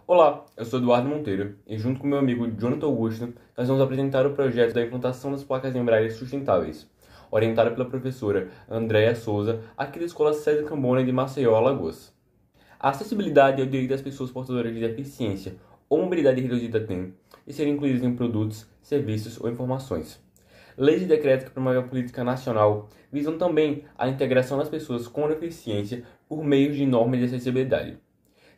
Olá, eu sou Eduardo Monteiro e junto com meu amigo Jonathan Augusto, nós vamos apresentar o projeto da implantação das placas em braille sustentáveis, orientado pela professora Andréa Souza, aqui da Escola César Cambona de Maceió, Alagoas. A acessibilidade é o direito das pessoas portadoras de deficiência ou mobilidade reduzida têm de serem incluídas em produtos, serviços ou informações. Leis e decretos que promovem a política nacional visam também a integração das pessoas com deficiência por meio de normas de acessibilidade.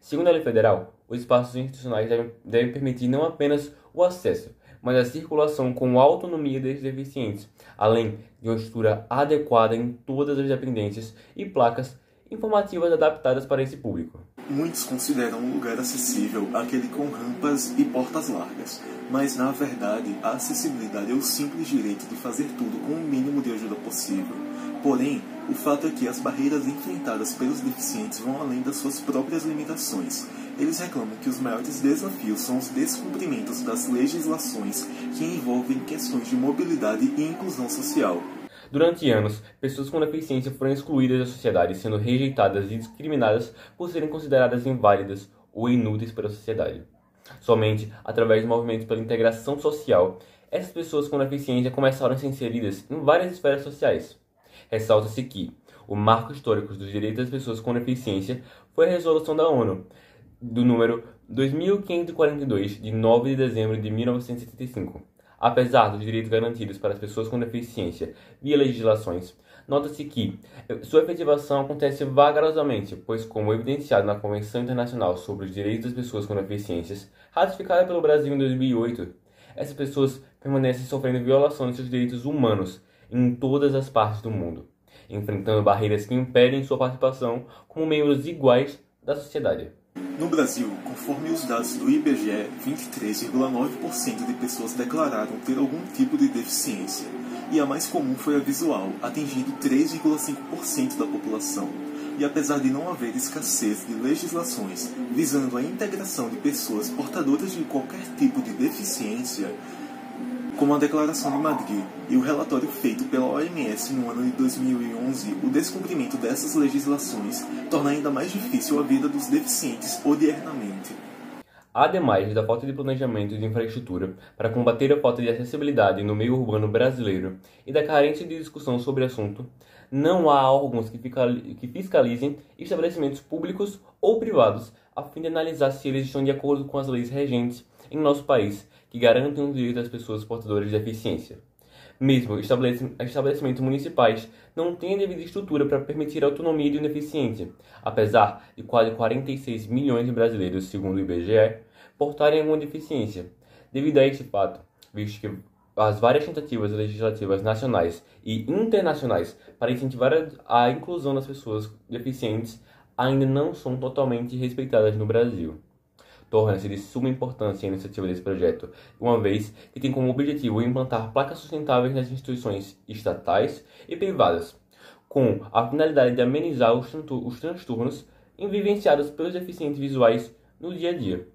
Segundo a lei federal, os espaços institucionais devem permitir não apenas o acesso, mas a circulação com autonomia desses deficientes, além de uma estrutura adequada em todas as dependências e placas informativas adaptadas para esse público. Muitos consideram um lugar acessível aquele com rampas e portas largas, mas na verdade a acessibilidade é o simples direito de fazer tudo com o mínimo de ajuda possível. Porém, o fato é que as barreiras enfrentadas pelos deficientes vão além das suas próprias limitações. Eles reclamam que os maiores desafios são os descumprimentos das legislações que envolvem questões de mobilidade e inclusão social. Durante anos, pessoas com deficiência foram excluídas da sociedade, sendo rejeitadas e discriminadas por serem consideradas inválidas ou inúteis para a sociedade. Somente através de movimentos pela integração social, essas pessoas com deficiência começaram a ser inseridas em várias esferas sociais. Ressalta-se que o marco histórico dos direitos das pessoas com deficiência foi a Resolução da ONU, do número 2542, de 9 de dezembro de 1975. Apesar dos direitos garantidos para as pessoas com deficiência via legislações, nota-se que sua efetivação acontece vagarosamente, pois, como evidenciado na Convenção Internacional sobre os Direitos das Pessoas com Deficiências, ratificada pelo Brasil em 2008, essas pessoas permanecem sofrendo violação de seus direitos humanos em todas as partes do mundo, enfrentando barreiras que impedem sua participação como membros iguais da sociedade. No Brasil, conforme os dados do IBGE, 23,9% de pessoas declararam ter algum tipo de deficiência, e a mais comum foi a visual, atingindo 3,5% da população. E apesar de não haver escassez de legislações visando a integração de pessoas portadoras de qualquer tipo de deficiência, como a Declaração de Madrid e o relatório feito pela OMS no ano de 2011, o descumprimento dessas legislações torna ainda mais difícil a vida dos deficientes odiernamente. Ademais da falta de planejamento de infraestrutura para combater a falta de acessibilidade no meio urbano brasileiro e da carência de discussão sobre o assunto, não há órgãos que fiscalizem estabelecimentos públicos ou privados a fim de analisar se eles estão de acordo com as leis regentes em nosso país que garantem os direitos das pessoas portadoras de deficiência. Mesmo estabelecimentos municipais não têm a devida estrutura para permitir a autonomia de um deficiente, apesar de quase 46 milhões de brasileiros, segundo o IBGE, portarem alguma deficiência. Devido a este fato, visto que as várias tentativas legislativas nacionais e internacionais para incentivar a inclusão das pessoas deficientes ainda não são totalmente respeitadas no Brasil. Torna-se de suma importância a iniciativa desse projeto, uma vez que tem como objetivo implantar placas sustentáveis nas instituições estatais e privadas, com a finalidade de amenizar os transtornos vivenciados pelos deficientes visuais no dia a dia.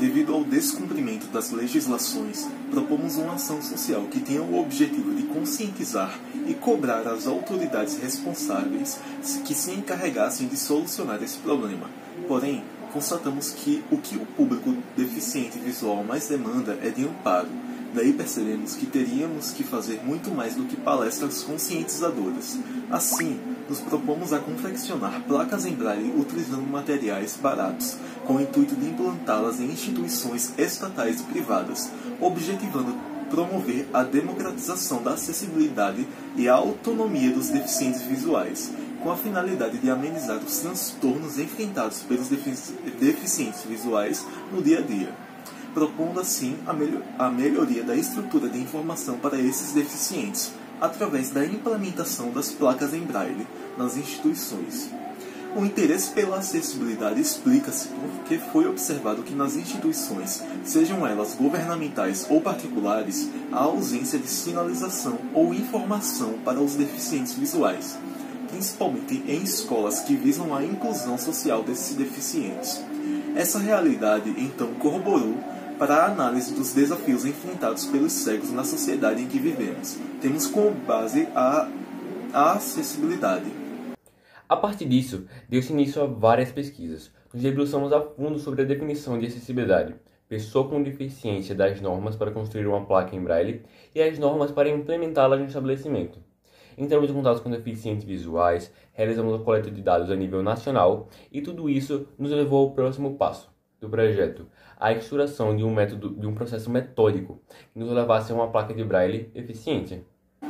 Devido ao descumprimento das legislações, propomos uma ação social que tenha o objetivo de conscientizar e cobrar as autoridades responsáveis que se encarregassem de solucionar esse problema. Porém, constatamos que o público deficiente visual mais demanda é de amparo. Daí percebemos que teríamos que fazer muito mais do que palestras conscientizadoras. Assim, nos propomos a confeccionar placas em braille utilizando materiais baratos, com o intuito de implantá-las em instituições estatais e privadas, objetivando promover a democratização da acessibilidade e a autonomia dos deficientes visuais, com a finalidade de amenizar os transtornos enfrentados pelos deficientes visuais no dia a dia, propondo assim a melhoria da estrutura de informação para esses deficientes, através da implementação das placas em braille nas instituições. O interesse pela acessibilidade explica-se porque foi observado que nas instituições, sejam elas governamentais ou particulares, há ausência de sinalização ou informação para os deficientes visuais, principalmente em escolas que visam a inclusão social desses deficientes. Essa realidade, então, corroborou para a análise dos desafios enfrentados pelos cegos na sociedade em que vivemos. Temos como base a acessibilidade. A partir disso, deu-se início a várias pesquisas, nos debruçamos a fundo sobre a definição de acessibilidade, pessoa com deficiência das normas para construir uma placa em braille e as normas para implementá-las no estabelecimento. Entramos em contato com deficientes visuais, realizamos a coleta de dados a nível nacional e tudo isso nos levou ao próximo passo do projeto, a estruturação de um processo metódico que nos levasse a uma placa de braille eficiente.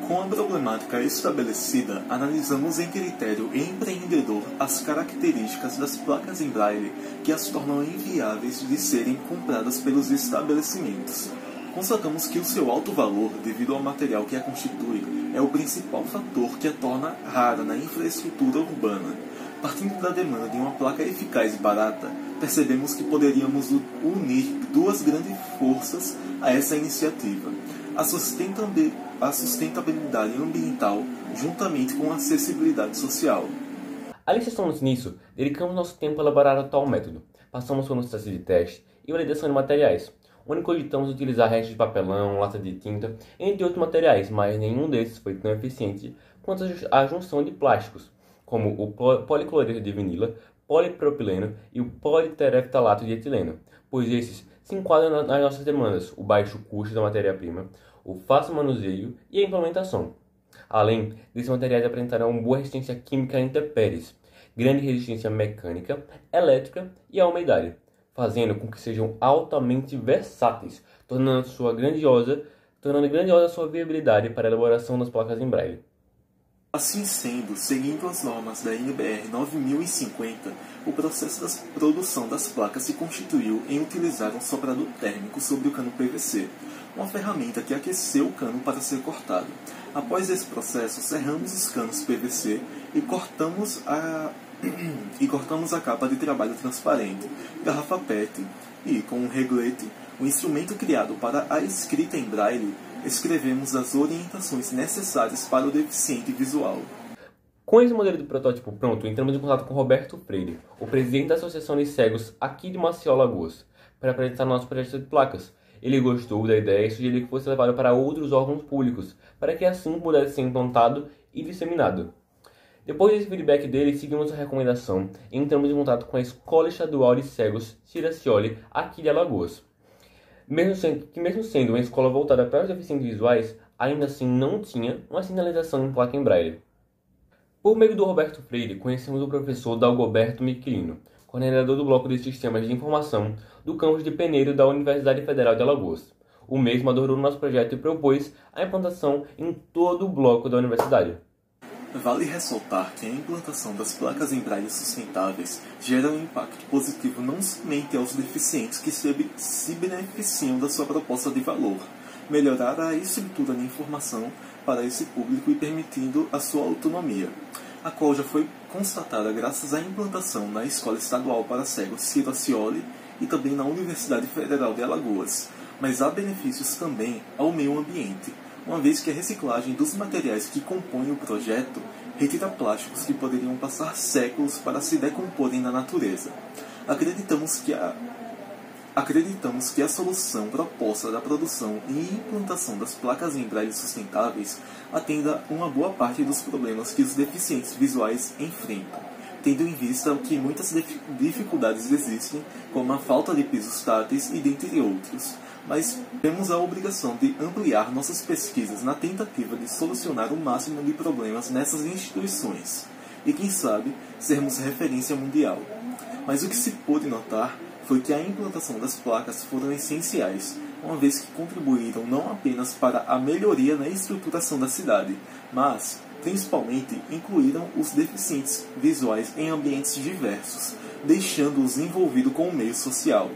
Com a problemática estabelecida, analisamos em critério empreendedor as características das placas em braille que as tornam inviáveis de serem compradas pelos estabelecimentos. Constatamos que o seu alto valor, devido ao material que a constitui, é o principal fator que a torna rara na infraestrutura urbana. Partindo da demanda de uma placa eficaz e barata, percebemos que poderíamos unir duas grandes forças a essa iniciativa: a sustentabilidade ambiental juntamente com a acessibilidade social. Alicerçamos nisso, dedicamos nosso tempo a elaborar tal método. Passamos por um processo de teste e validação de materiais, onde cogitamos utilizar restos de papelão, lata de tinta, entre outros materiais, mas nenhum desses foi tão eficiente quanto a junção de plásticos, como o policloreto de vinila, polipropileno e o politereftalato de etileno, pois esses se enquadram nas nossas demandas: o baixo custo da matéria-prima, o fácil manuseio e a implementação. Além desses materiais apresentarão boa resistência química a intempéries, grande resistência mecânica, elétrica e à umidade, fazendo com que sejam altamente versáteis, tornando grandiosa a sua viabilidade para a elaboração das placas em braille. Assim sendo, seguindo as normas da NBR 9050, o processo da produção das placas se constituiu em utilizar um soprador térmico sobre o cano PVC, uma ferramenta que aqueceu o cano para ser cortado. Após esse processo, serramos os canos PVC e cortamos a capa de trabalho transparente, garrafa PET e, com um reglete, um instrumento criado para a escrita em braille, escrevemos as orientações necessárias para o deficiente visual. Com esse modelo de protótipo pronto, entramos em contato com Roberto Freire, o presidente da Associação de Cegos aqui de Maceió, Alagoas, para apresentar nosso projeto de placas. Ele gostou da ideia e sugeriu que fosse levado para outros órgãos públicos, para que assim pudesse ser implantado e disseminado. Depois desse feedback dele, seguimos a recomendação e entramos em contato com a Escola Estadual de Cegos Ciracioli, aqui de Alagoas. Mesmo sendo uma escola voltada para os deficientes visuais, ainda assim não tinha uma sinalização em placa em braille. Por meio do Roberto Freire, conhecemos o professor Dalgoberto Miquelino, coordenador do Bloco de Sistemas de Informação do campus de Peneiro da Universidade Federal de Alagoas. O mesmo adorou o nosso projeto e propôs a implantação em todo o bloco da universidade. Vale ressaltar que a implantação das placas em braille sustentáveis gera um impacto positivo não somente aos deficientes que se beneficiam da sua proposta de valor, melhorar a estrutura de informação para esse público e permitindo a sua autonomia, a qual já foi constatada graças à implantação na Escola Estadual para Cegos Ciracioli e também na Universidade Federal de Alagoas, mas há benefícios também ao meio ambiente, uma vez que a reciclagem dos materiais que compõem o projeto retira plásticos que poderiam passar séculos para se decomporem na natureza. Acreditamos que a solução proposta da produção e implantação das placas em braille sustentáveis atenda uma boa parte dos problemas que os deficientes visuais enfrentam, tendo em vista que muitas dificuldades existem, como a falta de pisos táteis e dentre outros. Mas temos a obrigação de ampliar nossas pesquisas na tentativa de solucionar o máximo de problemas nessas instituições e, quem sabe, sermos referência mundial. Mas o que se pôde notar foi que a implantação das placas foram essenciais, uma vez que contribuíram não apenas para a melhoria na estruturação da cidade, mas, principalmente, incluíram os deficientes visuais em ambientes diversos, deixando-os envolvidos com o meio social.